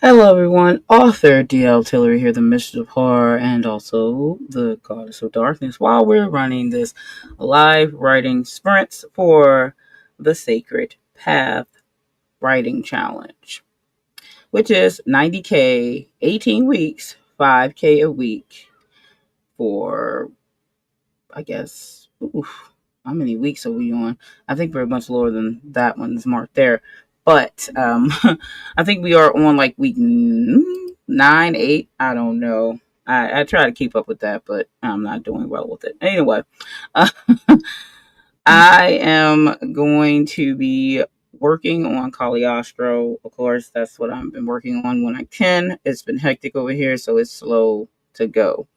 Hello, everyone. Author D.L. Tillery here, the Mistress of Horror, and also the Goddess of Darkness, while we're running this live writing sprints for the Sacred Path Writing Challenge, which is 90K, 18 weeks, 5K a week for, I guess, oof, how many weeks are we on? I think we're much lower than that one's marked there. But I think we are on like week 9, 8. I don't know. I try to keep up with that, but I'm not doing well with it. Anyway, uh, I am going to be working on Caliostro. Of course, that's what I've been working on when I can. It's been hectic over here, so it's slow to go.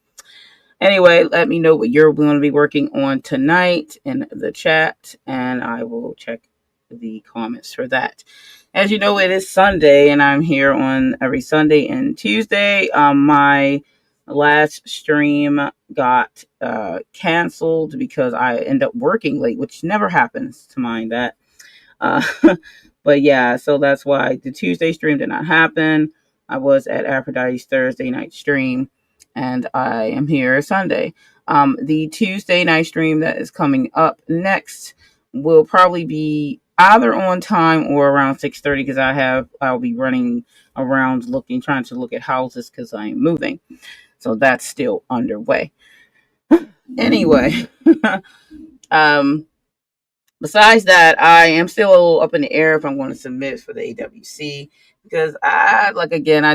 Anyway, let me know what you're going to be working on tonight in the chat, and I will check the comments for that. As you know, it is Sunday, and I'm here on every Sunday and Tuesday. My last stream got canceled because I end up working late, which never happens to mind that. Uh, but yeah, so that's why the Tuesday stream did not happen. I was at Aphrodite's Thursday night stream, and I am here Sunday. The Tuesday night stream that is coming up next will probably be either on time or around 6:30 because I'll be running around trying to look at houses because I am moving. So that's still underway. Anyway, um, besides that, I am still a little up in the air if I'm going to submit for the AWC because I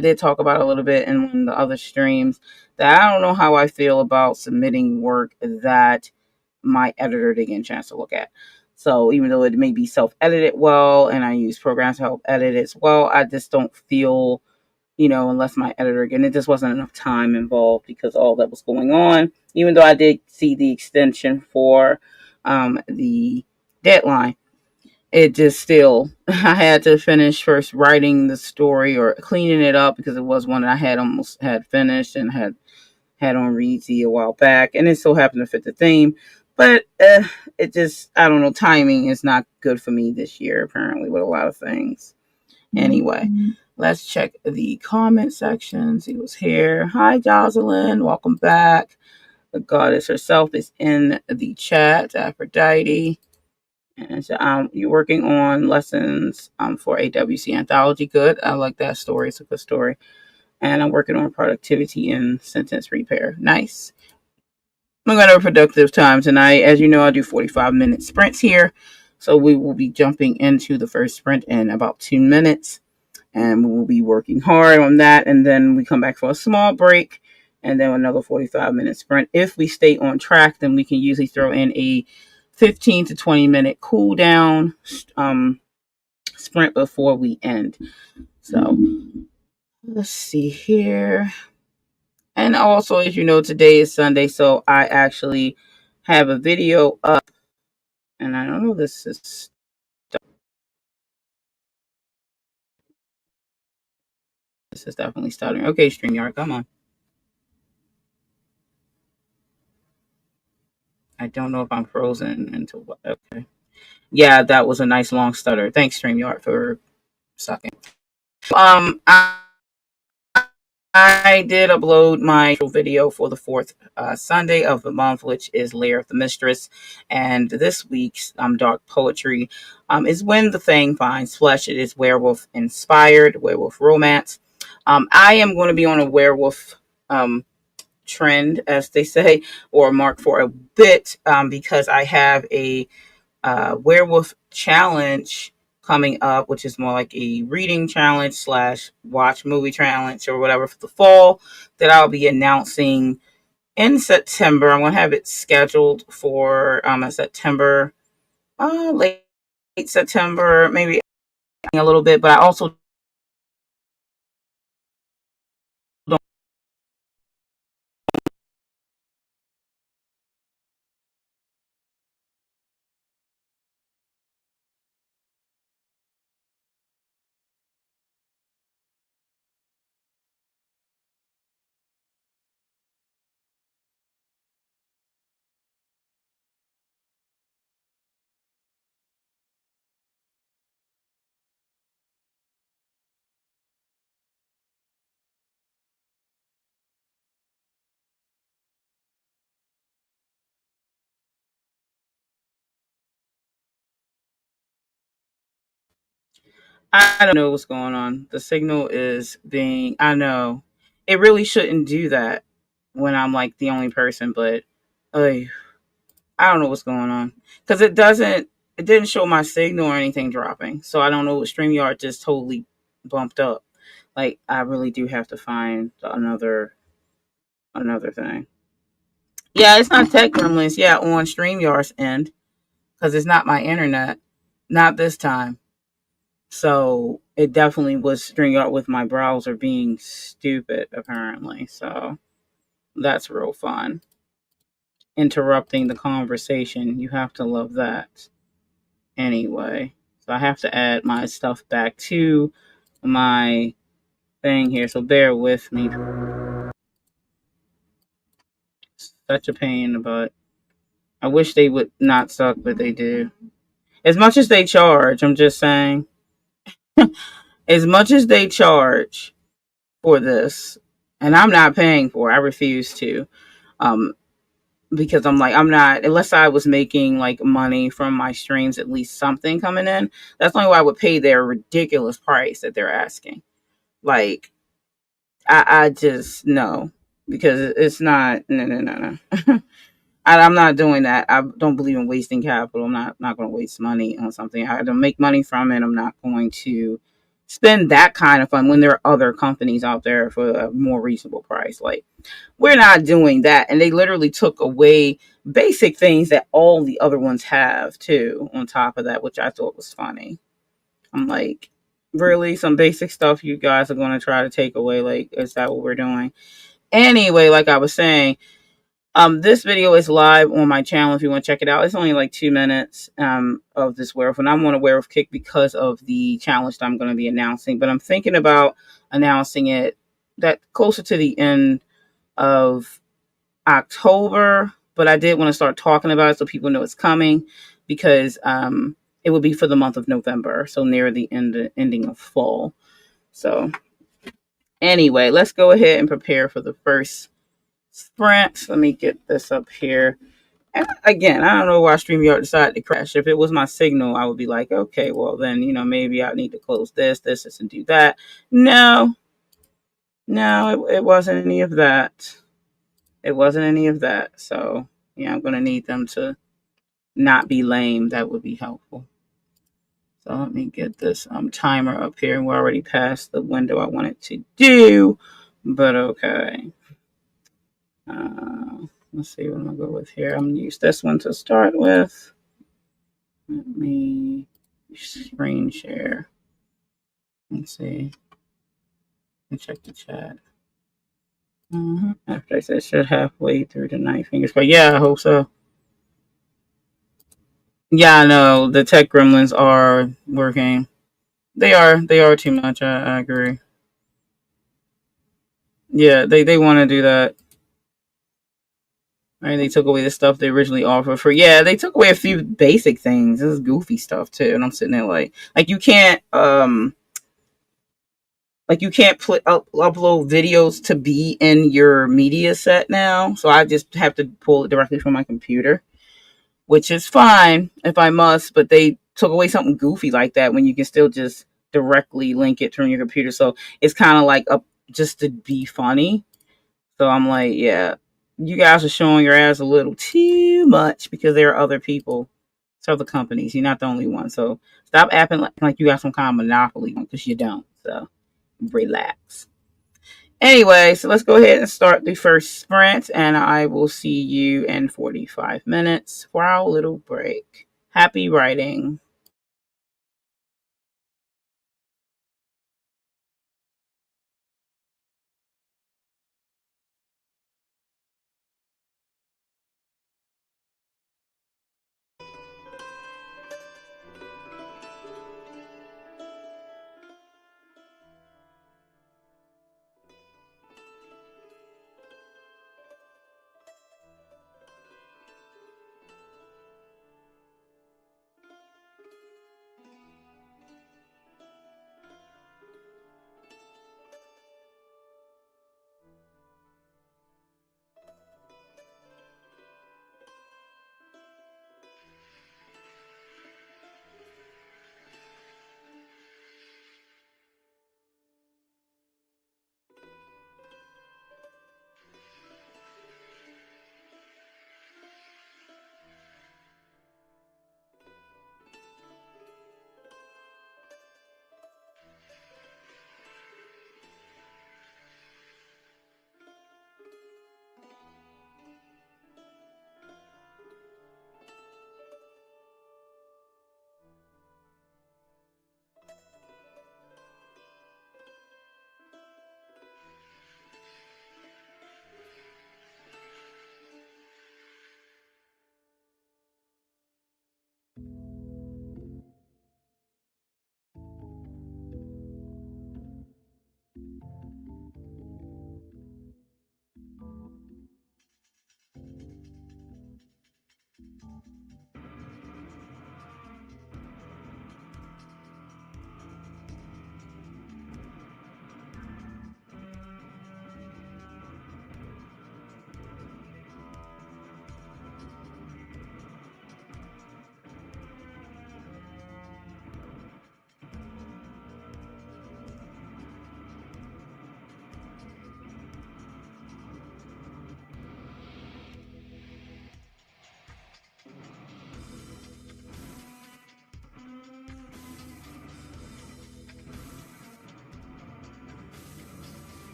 did talk about it a little bit in one of the other streams that I don't know how I feel about submitting work that my editor didn't get a chance to look at. So even though it may be self-edited well and I use programs to help edit it as well, I just don't feel, unless my editor, again, it just wasn't enough time involved because all that was going on. Even though I did see the extension for the deadline, it just still, I had to finish first writing the story or cleaning it up because it was one that I had almost had finished and had on Reedsy a while back, and it so happened to fit the theme. But it just, I don't know, timing is not good for me this year, apparently, with a lot of things. Anyway, let's check the comment section, see what's here. Hi, Jocelyn. Welcome back. The goddess herself is in the chat, Aphrodite. And so you're working on lessons for AWC Anthology. Good. I like that story. It's a good story. And I'm working on productivity and sentence repair. Nice. I'm going to have a productive time tonight. As you know, I do 45-minute sprints here. So we will be jumping into the first sprint in about 2 minutes. And we will be working hard on that. And then we come back for a small break. And then another 45-minute sprint. If we stay on track, then we can usually throw in a 15 to 20-minute cool down sprint before we end. So let's see here. And also, as you know, today is Sunday, so I actually have a video up. And I don't know, this is definitely starting. Okay, StreamYard, come on. I don't know if I'm frozen into what. Okay. Yeah, that was a nice long stutter. Thanks, StreamYard, for sucking. I did upload my video for the fourth Sunday of the month, which is Lair of the Mistress. And this week's dark poetry is When the Thing Finds Flesh. It is werewolf inspired, werewolf romance. I am going to be on a werewolf trend, as they say, or mark for a bit because I have a werewolf challenge coming up, which is more like a reading challenge slash watch movie challenge or whatever for the fall that I'll be announcing in September. I'm going to have it scheduled for a September, late September, maybe a little bit, but I also I don't know what's going on. The signal is being, I know. It really shouldn't do that when I'm like the only person, but uh, I don't know what's going on. Because it didn't show my signal or anything dropping. So I don't know what StreamYard just totally bumped up. Like, I really do have to find another thing. Yeah, it's not tech gremlins. Yeah, on StreamYard's end. Because it's not my internet. Not this time. So it definitely was StreamYard with my browser being stupid, apparently. So that's real fun. Interrupting the conversation. You have to love that. Anyway, so I have to add my stuff back to my thing here. So bear with me. Such a pain in the butt. I wish they would not suck, but they do. As much as they charge, I'm just saying. As much as they charge for this, and I'm not paying for it, I refuse to. Um, because I'm like, I'm not, unless I was making like money from my streams, at least something coming in. That's the only way I would pay their ridiculous price that they're asking. Like, I just, no, because it's not, no. I'm not doing that. I don't believe in wasting capital. I'm not going to waste money on something. I don't make money from it. I'm not going to spend that kind of fun when there are other companies out there for a more reasonable price. Like, we're not doing that. And they literally took away basic things that all the other ones have too, on top of that, which I thought was funny. I'm like, really? Some basic stuff you guys are going to try to take away? Like, is that what we're doing? Anyway, like I was saying, this video is live on my channel if you want to check it out. It's only like 2 minutes of this werewolf, and I'm on a werewolf kick because of the challenge that I'm going to be announcing. But I'm thinking about announcing it that closer to the end of October. But I did want to start talking about it so people know it's coming, because it will be for the month of November, so near the ending of fall. So anyway, let's go ahead and prepare for the first sprint. Let me get this up here. And again, I don't know why StreamYard decided to crash. If it was my signal, I would be like, okay, well then, maybe I need to close this, and do that. No, it wasn't any of that. It wasn't any of that. So yeah, I'm gonna need them to not be lame. That would be helpful. So let me get this timer up here, and we're already past the window I wanted to do, but okay. Let's see what I'm gonna go with here. I'm gonna use this one to start with. Let me screen share. Let's see. And check the chat. After I said shit halfway through the 9 fingers, but yeah, I hope so. Yeah, I know the tech gremlins are working. They are too much. I agree. Yeah, they want to do that. Right, they took away the stuff they originally offered for. Yeah, they took away a few basic things. This is goofy stuff too, and I'm sitting there like you can't upload videos to be in your media set now. So I just have to pull it directly from my computer, which is fine if I must. But they took away something goofy like that when you can still just directly link it from your computer. So it's kind of like up just to be funny. So I'm like, yeah, you guys are showing your ass a little too much, because there are other people, other companies. You're not the only one. So stop acting like you got some kind of monopoly, because you don't. So relax. Anyway, so let's go ahead and start the first sprint, and I will see you in 45 minutes for our little break. Happy writing.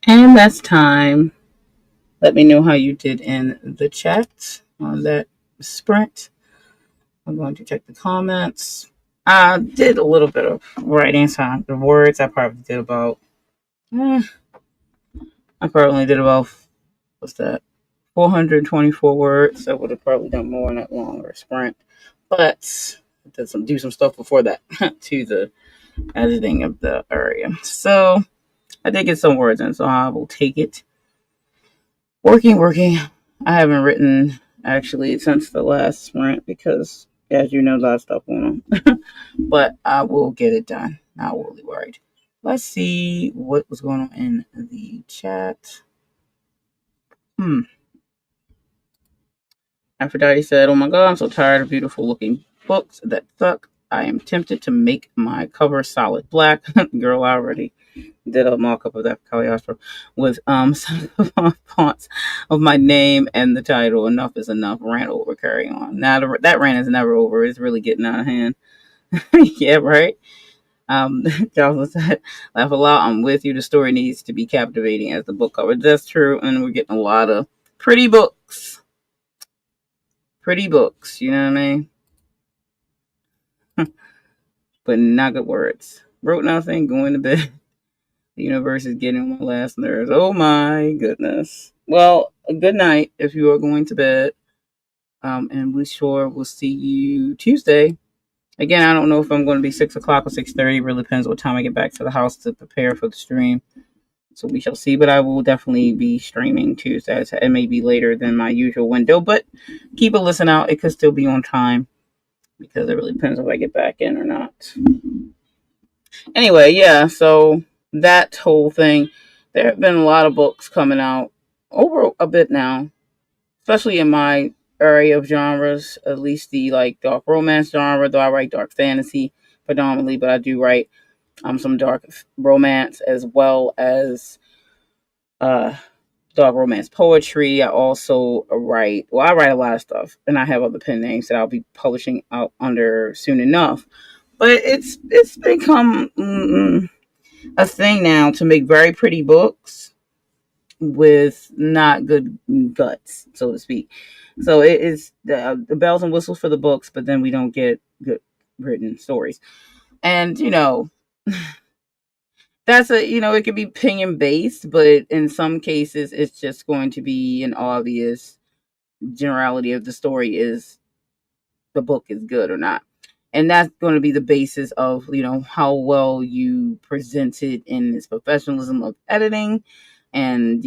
And that's time. Let me know how you did in the chat on that sprint. I'm going to check the comments. I did a little bit of writing, so the words I probably did about. Eh, I probably did about what's that? 424 words. I would have probably done more in that longer sprint, but do some stuff before that to the editing of the area. So I did get some words in, so I will take it. Working. I haven't written actually since the last sprint because, as you know, a lot of stuff going on. But I will get it done. Not really worried. Let's see what was going on in the chat. Aphrodite said, "Oh my God, I'm so tired of beautiful looking books that suck. I am tempted to make my cover solid black." Girl, I already did a mock-up of that Caliostro with some of the fonts of my name and the title. Enough is enough. Rant over. Carry on. Now that rant is never over. It's really getting out of hand. Yeah, right. Jocelyn said, "Laugh a lot. I'm with you. The story needs to be captivating as the book cover." That's true, and we're getting a lot of pretty books. Pretty books. You know what I mean? But not good words. Wrote nothing. Going to bed. The universe is getting on my last nerves. Oh my goodness. Well, a good night if you are going to bed. And we sure will see you Tuesday. Again, I don't know if I'm going to be 6 o'clock or 6:30. It really depends what time I get back to the house to prepare for the stream. So we shall see. But I will definitely be streaming Tuesday. It may be later than my usual window, but keep a listen out. It could still be on time because it really depends if I get back in or not. Anyway, yeah, so that whole thing, there have been a lot of books coming out over a bit now, especially in my area of genres, at least the like dark romance genre, though I write dark fantasy predominantly, but I do write some dark romance as well as uh dark romance poetry. I also I write a lot of stuff and I have other pen names that I'll be publishing out under soon enough. But it's become a thing now to make very pretty books with not good guts, so to speak. So it is the bells and whistles for the books, but then we don't get good written stories. And that's it can be opinion based, but in some cases, it's just going to be an obvious generality of the story is the book is good or not. And that's going to be the basis of how well you present it in its professionalism of editing. And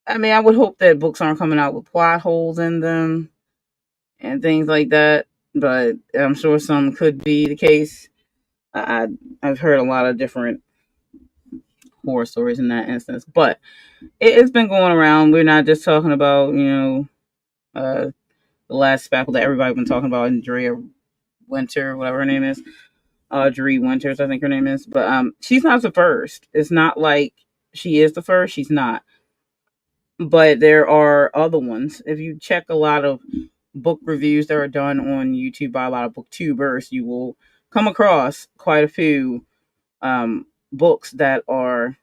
I mean, I would hope that books aren't coming out with plot holes in them and things like that, but I'm sure some could be the case. I've heard a lot of different horror stories in that instance, but it's been going around. We're not just talking about uh, the last spackle that everybody's been talking about, Andrea Winter, whatever her name is. Audrey Winters, I think her name is. But she's not the first. It's not like she is the first. She's not. But there are other ones. If you check a lot of book reviews that are done on YouTube by a lot of booktubers, you will come across quite a few books that are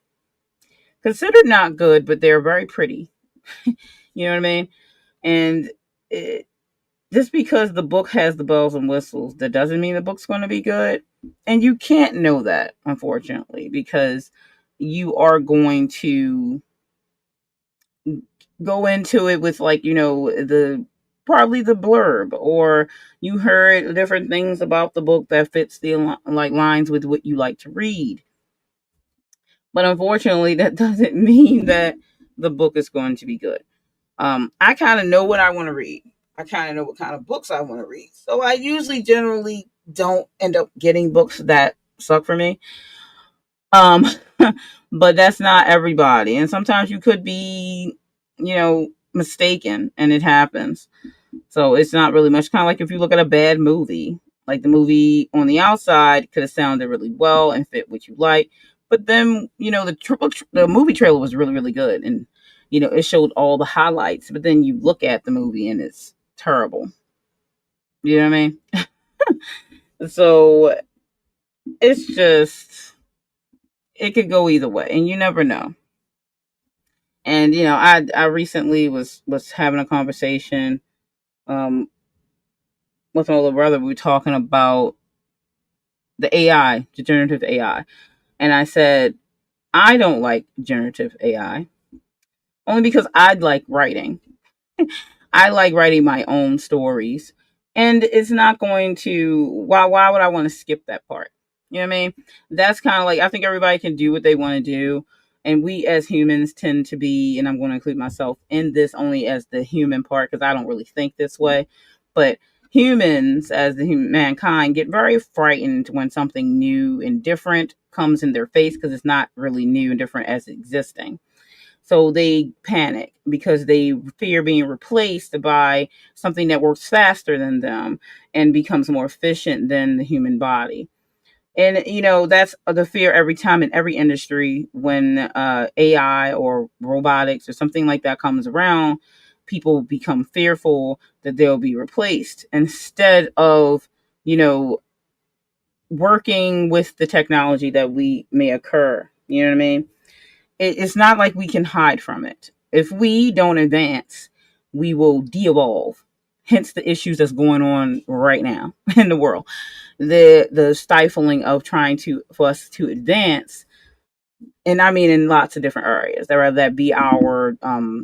considered not good, but they're very pretty. You know what I mean? And it, just because the book has the bells and whistles, that doesn't mean the book's going to be good. And you can't know that, unfortunately, because you are going to go into it with the probably the blurb, or you heard different things about the book that fits the lines with what you like to read. But unfortunately, that doesn't mean that the book is going to be good. I kind of know what I want to read. I kind of know what kind of books I want to read. So I usually generally don't end up getting books that suck for me. Um, but that's not everybody. And sometimes you could be, mistaken and it happens. So it's not really much. Kind of like if you look at a bad movie, like the movie on the outside could have sounded really well and fit what you like. But then, the movie trailer was really, really good. And, it showed all the highlights. But then you look at the movie and it's terrible. You know what I mean? So it's just, it could go either way. And you never know. And I recently was having a conversation um with my little brother. We were talking about the AI, generative AI, and I said I don't like generative AI only because I like writing. I like writing my own stories. And it's not going to why would I want to skip that part? You know what I mean? That's kind of like I think everybody can do what they want to do. And we as humans tend to be, and I'm going to include myself in this only as the human part because I don't really think this way. But humans, as the mankind, get very frightened when something new and different comes in their face because it's not really new and different as existing. So they panic because they fear being replaced by something that works faster than them and becomes more efficient than the human body. And that's the fear every time in every industry when AI or robotics or something like that comes around. People become fearful that they'll be replaced instead of you know working with the technology that we may occur. You know what I mean? It's not like we can hide from it. If we don't advance, we will de-evolve. Hence the issues that's going on right now in the world. The stifling of trying to for us to advance, and I mean in lots of different areas. Whether that be our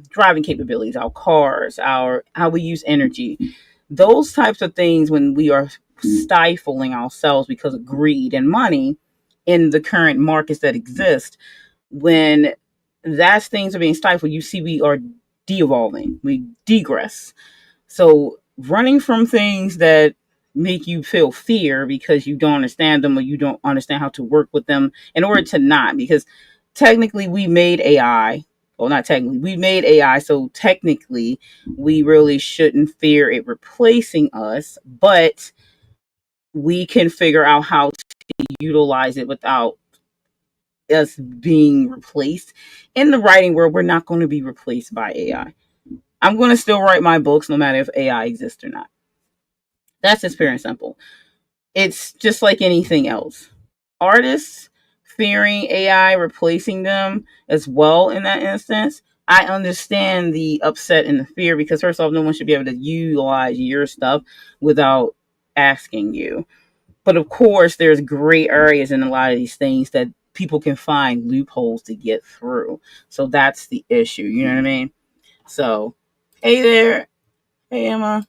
driving capabilities, our cars, our how we use energy, those types of things. When we are stifling ourselves because of greed and money in the current markets that exist, when that's things are being stifled, you see we are de-evolving, we degress. So running from things that make you feel fear because you don't understand them or you don't understand how to work with them in order to not, because technically we made AI. Well, not technically, we made AI, so technically we really shouldn't fear it replacing us, but we can figure out how to utilize it without us being replaced. In the writing world, we're not going to be replaced by AI. I'm going to still write my books no matter if AI exists or not. That's just pure and simple. It's just like anything else. Artists fearing AI replacing them as well in that instance. I understand the upset and the fear because first off, no one should be able to utilize your stuff without asking you. But of course, there's gray areas in a lot of these things that people can find loopholes to get through. So that's the issue. You know what I mean? So, hey there. Hey, Emma.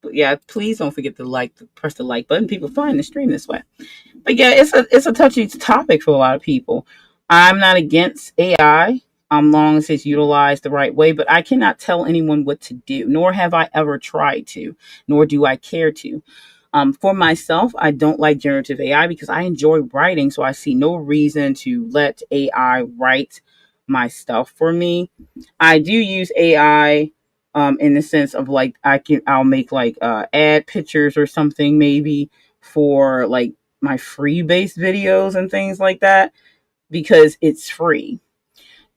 But yeah, please don't forget to press the like button. People find the stream this way. But yeah, it's a touchy topic for a lot of people. I'm not against AI, long as it's utilized the right way, but I cannot tell anyone what to do, nor have I ever tried to, nor do I care to. For myself, I don't like generative AI because I enjoy writing, so I see no reason to let AI write my stuff for me. I do use AI in the sense of like I'll make like ad pictures or something maybe for like my free based videos and things like that because it's free.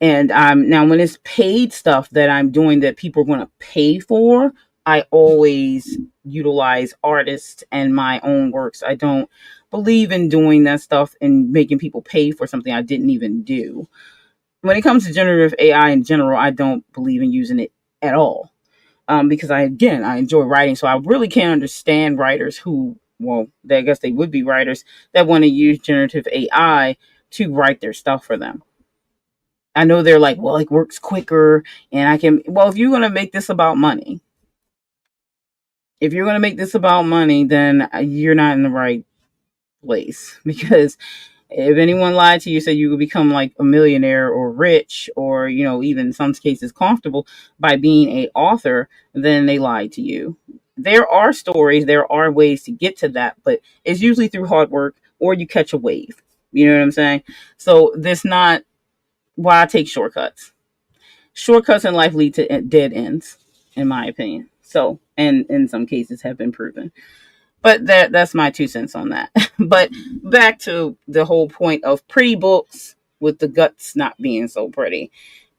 And now when it's paid stuff that I'm doing that people are going to pay for, I always utilize artists and my own works. I don't believe in doing that stuff and making people pay for something I didn't even do. When it comes to generative AI in general, I don't believe in using it at all. Because I enjoy writing, so I really can't understand writers who, well, I guess they would be writers that want to use generative AI to write their stuff for them. I know they're like, well, it works quicker, and I can. Well, if you're gonna make this about money, then you're not in the right place because if anyone lied to you, said you would become like a millionaire or rich or, even in some cases comfortable by being a author, then they lied to you. There are stories, there are ways to get to that, but it's usually through hard work or you catch a wave. You know what I'm saying? So that's not why I take shortcuts. Shortcuts in life lead to dead ends, in my opinion. So, and in some cases have been proven. But that's my 2 cents on that. But back to the whole point of pretty books with the guts not being so pretty.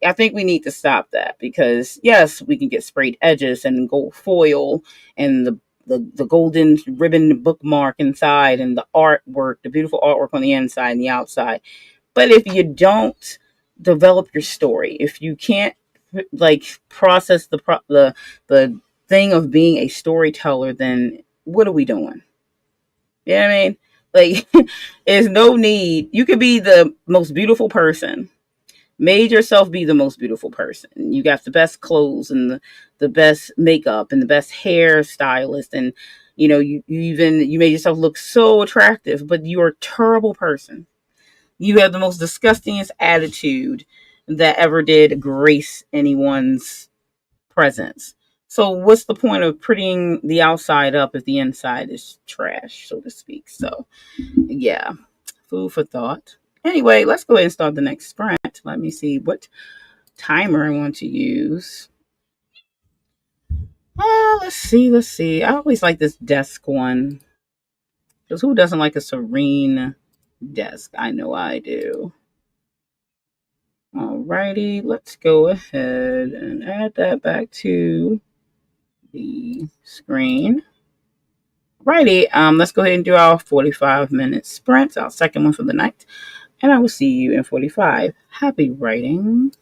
I think we need to stop that because yes, we can get sprayed edges and gold foil and the golden ribbon bookmark inside and the artwork, the beautiful artwork on the inside and the outside. But if you don't develop your story. If you can't like process the thing of being a storyteller, then what are we doing? You know what I mean? Like, there's no need. You could be the most beautiful person, made yourself be the most beautiful person. You got the best clothes and the best makeup and the best hairstylist, and you made yourself look so attractive, but you're a terrible person. You have the most disgustingest attitude that ever did grace anyone's presence. So what's the point of prettying the outside up if the inside is trash, so to speak? So yeah, food for thought. Anyway, let's go ahead and start the next sprint. Let me see what timer I want to use. Let's see. I always like this desk one. Because who doesn't like a serene desk? I know I do. Alrighty, let's go ahead and add that back to the screen. Righty, let's go ahead and do our 45-minute sprint, our second one for the night. And I will see you in 45. Happy writing.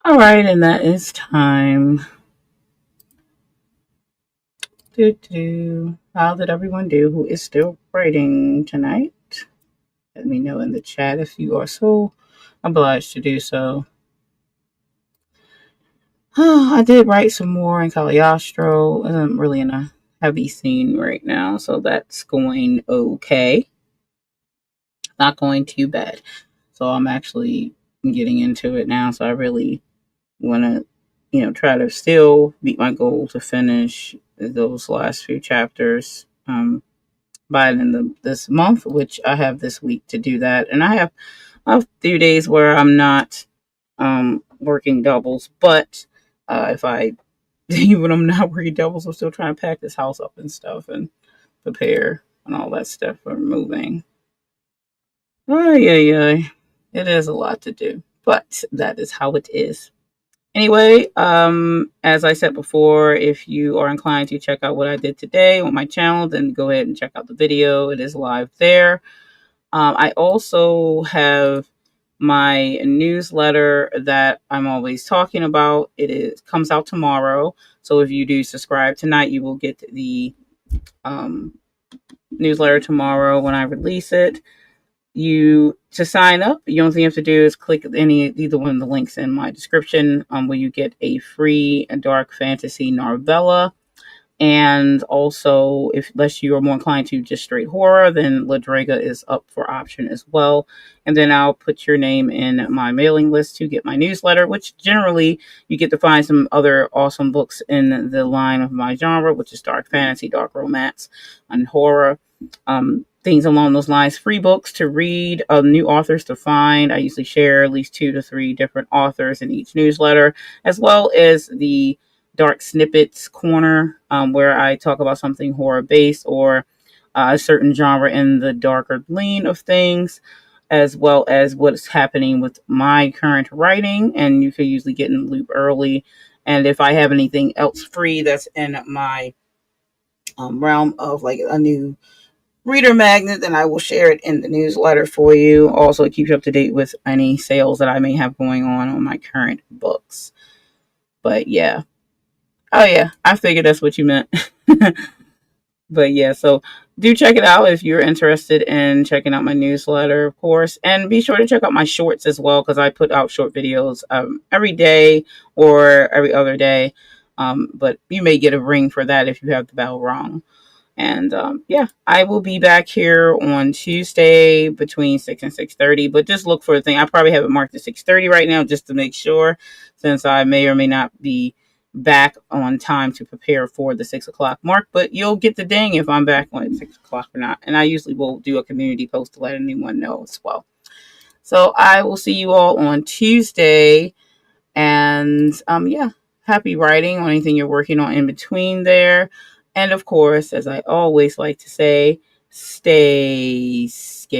All right, and that is time. How did everyone do who is still writing tonight? Let me know in the chat if you are so obliged to do so. I did write some more in Caliostro. I'm really in a heavy scene right now, so that's going okay. Not going too bad. So I'm actually getting into it now. So I really want to, try to still meet my goal to finish those last few chapters by the end of this month, which I have this week to do that. And I have a few days where I'm not working doubles, but if I even I'm not working doubles, I'm still trying to pack this house up and stuff and prepare and all that stuff for moving. Oh yeah. It is a lot to do, but that is how it is. Anyway, as I said before, if you are inclined to check out what I did today on my channel, then go ahead and check out the video. It is live there. I also have my newsletter that I'm always talking about. Comes out tomorrow. So if you do subscribe tonight, you will get the um, newsletter tomorrow when I release it. To sign up, the only thing you have to do is click either one of the links in my description, where you get a free dark fantasy novella. And also, unless you are more inclined to just straight horror, then Ladrega is up for option as well. And then I'll put your name in my mailing list to get my newsletter, which generally you get to find some other awesome books in the line of my genre, which is dark fantasy, dark romance, and horror. Things along those lines. Free books to read, new authors to find. I usually share at least 2 to 3 different authors in each newsletter, as well as the Dark Snippets Corner, where I talk about something horror based or a certain genre in the darker lean of things, as well as what's happening with my current writing. And you can usually get in the loop early. And if I have anything else free that's in my realm of like a new reader magnet, then I will share it in the newsletter for you. Also, it keeps you up to date with any sales that I may have going on my current books. But yeah. Oh yeah, I figured that's what you meant. But yeah, so do check it out if you're interested in checking out my newsletter, of course. And be sure to check out my shorts as well, because I put out short videos every day or every other day. But you may get a ring for that if you have the bell wrong. And yeah, I will be back here on Tuesday between 6 and 6:30. But just look for the thing. I probably have it marked at 6:30 right now just to make sure, since I may or may not be back on time to prepare for the 6 o'clock mark. But you'll get the ding if I'm back on 6 o'clock or not. And I usually will do a community post to let anyone know as well. So I will see you all on Tuesday. And yeah, happy writing on anything you're working on in between there. And of course, as I always like to say, stay scared.